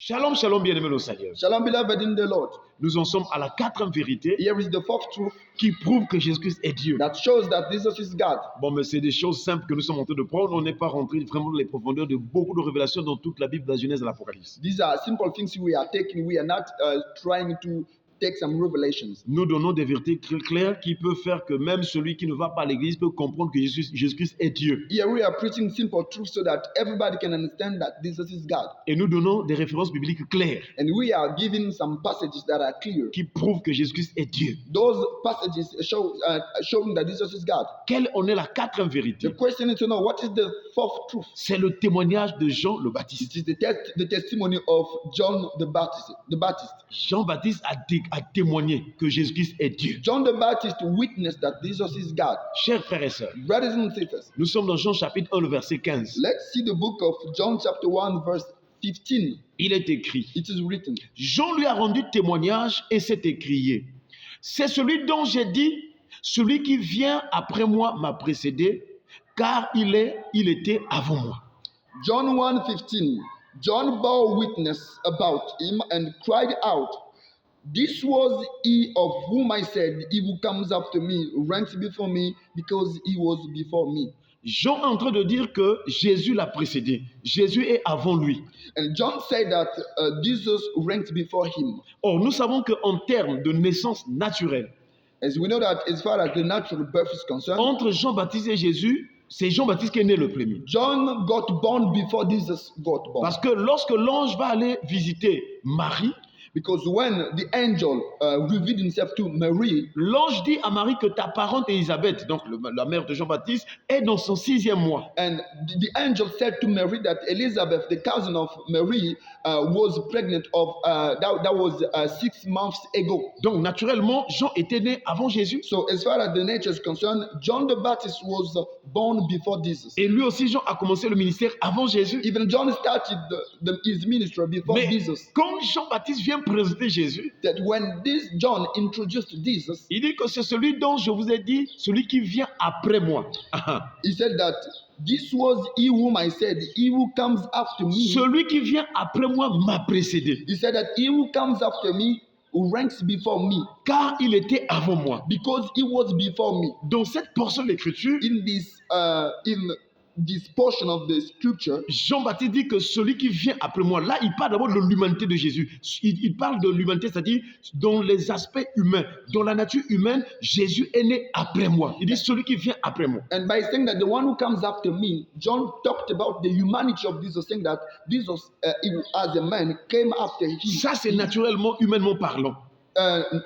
Shalom, shalom, bien-aimés au Seigneur. Shalom, beloved in the Lord. Nous en sommes à la quatrième vérité Here is the fourth truth qui prouve que Jésus-Christ est Dieu. that shows that Jesus is God. Bon, mais c'est des choses simples que nous sommes en train de prendre. On n'est pas rentré vraiment dans les profondeurs de beaucoup de révélations dans toute la Bible, de la Genèse à l'Apocalypse. These are simple things we are taking. We are not trying to take some revelations. Nous donnons des vérités claires qui peuvent faire que même celui qui ne va pas à l'église peut comprendre que Jésus-Christ est Dieu. Here we are preaching simple truths so that everybody can understand that Jesus is God. Et nous donnons des références bibliques claires And we are giving some passages that are clear. qui prouvent que Jésus-Christ est Dieu. Those passages showing that Jesus is God. Quelle en est la quatrième vérité? The question is to know what is the fourth truth. C'est le témoignage de Jean le Baptiste. It is the testimony of John the Baptist. Jean-Baptiste a témoigné que Jésus-Christ est Dieu. John the Baptist witnessed that Jesus is God. Chers frères et sœurs, Brothers and sisters, nous sommes dans Jean chapitre 1, le verset 15. let's see the book of John chapter 1 verse 15. Il est écrit, It is written. Jean lui a rendu témoignage et s'est écrié. C'est celui dont j'ai dit, celui qui vient après moi m'a précédé, car il était avant moi. John 1:15. John bore witness about him and cried out, "This was he of whom I said, he who comes after me ranks before me, because he was before me." Jean est en train de dire que Jésus l'a précédé. Jésus est avant lui. And John said that Jesus ranks before him. Or, nous savons qu'en termes de naissance naturelle, As we know that as far as the natural birth is concerned, entre Jean-Baptiste et Jésus, c'est Jean-Baptiste qui est né le premier. John got born before Jesus got born. Parce que lorsque l'ange va aller visiter Marie, Because when the angel revealed himself to Mary, l'ange dit à Marie que ta parente Élisabeth, donc la mère de Jean-Baptiste, est dans son 6e mois. and the angel said to Mary that Elizabeth, the cousin of Mary, was pregnant of that was 6 months ago. Donc naturellement, Jean était né avant Jésus. So as far as the nature is concerned, John the Baptist was born before Jesus. Et lui aussi, Jean a commencé le ministère avant Jésus. Even John started his ministry before Mais Jesus. quand Jean-Baptiste vient présenter Jésus, That when this John introduced Jesus, il dit que c'est celui dont je vous ai dit, celui qui vient après moi. he said that this was he whom I said, he who comes after me. Celui qui vient après moi m'a précédé, He said that he who comes after me ranks before me, car il était avant moi. because he was before me. Dans cette portion de l'écriture, In this portion of the scripture, Jean-Baptiste dit que celui qui vient après moi, là, il parle d'abord de l'humanité de Jésus. Il parle de l'humanité, c'est-à-dire dans les aspects humains, dans la nature humaine, Jésus est né après moi. Il dit celui qui vient après moi. and by saying that the one who comes after me, John talked about the humanity of Jesus, saying that Jesus, as a man, came after him. Ça, c'est naturellement, humainement parlant.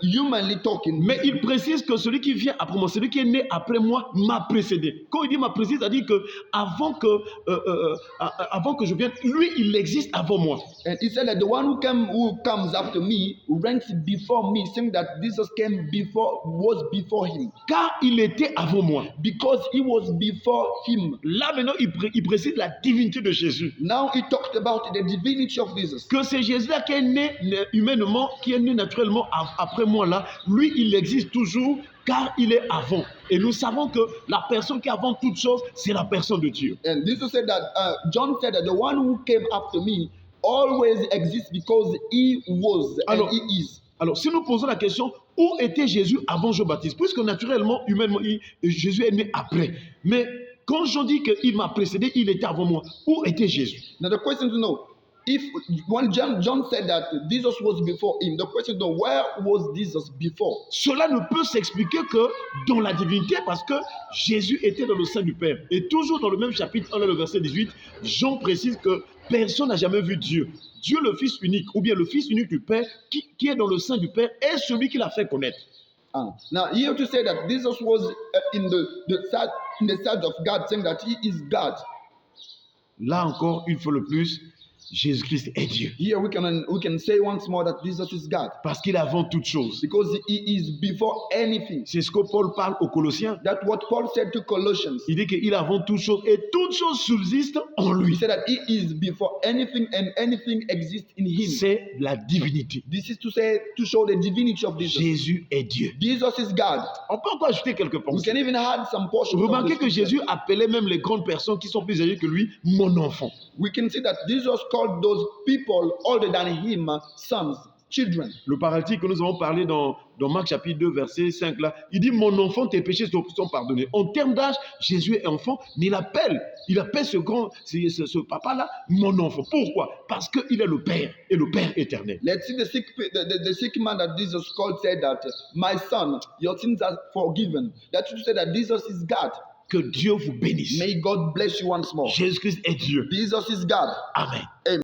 Humanly talking, Mais il précise que celui qui vient après moi, celui qui est né après moi, m'a précédé. Quand il dit m'a précédé, c'est-à-dire que avant que je vienne, lui, il existe avant moi. and he said that the one who comes after me ranks before me, saying that Jesus was before him, Car il était avant moi. because he was before him. Là, maintenant, il précise la divinité de Jésus. Now he talked about the divinity of Jesus. Que c'est Jésus-là qui est né humainement, qui est né naturellement après moi là, lui il existe toujours car il est avant. Et nous savons que la personne qui est avant toute chose, c'est la personne de Dieu. And this said that John said that the one who came after me always exists because he was and he is. Alors, si nous posons la question, où était Jésus avant Jean-Baptiste? Puisque naturellement, humainement, Jésus est né après. Mais quand Jean dit qu'il m'a précédé, il était avant moi, où était Jésus? Now the question to know, if when John said that Jesus was before him, the question to know, where was Jesus before? Cela ne peut s'expliquer que dans la divinité parce que Jésus était dans le sein du Père. Et toujours dans le même chapitre 1, le verset 18, Jean précise que personne n'a jamais vu Dieu. Dieu le Fils unique, ou bien le Fils unique du Père, qui est dans le sein du Père, est celui qui l'a fait connaître. Now here to say that Jesus was in the side of God, saying that he is God. Là encore, une fois de plus, Jésus-Christ est Dieu. Here we can say once more that Jesus is God, Parce qu'il est avant toute chose. because he is before anything. C'est ce que Paul parle aux Colossiens. That's what Paul said to Colossians. Il dit qu'il est avant toute chose et toute chose subsiste en He lui. said that he is before anything and anything exists in him. C'est la divinité. This is to show the divinity of Jesus. Jésus est Dieu. Jesus is God. On peut encore ajouter quelques We pensées. can even add some portions. Remarquez que Jésus appelait même les grandes personnes qui sont plus âgées que lui, mon enfant. we can see that Jesus called those people older than him sons, children. Le paralytique que nous avons parlé dans Marc chapitre 2, verset 5, là, il dit, mon enfant, tes péchés sont pardonnés. En termes d'âge, Jésus est enfant, mais il appelle ce papa-là, mon enfant. Pourquoi? Parce qu'il est le Père, et le Père éternel. Let's see the sick man that Jesus called said that, my son, your sins are forgiven. That should say that Jesus is God. Que Dieu vous bénisse. May God bless you once more. Jésus-Christ est Dieu. Jesus is God. Amen. Amen.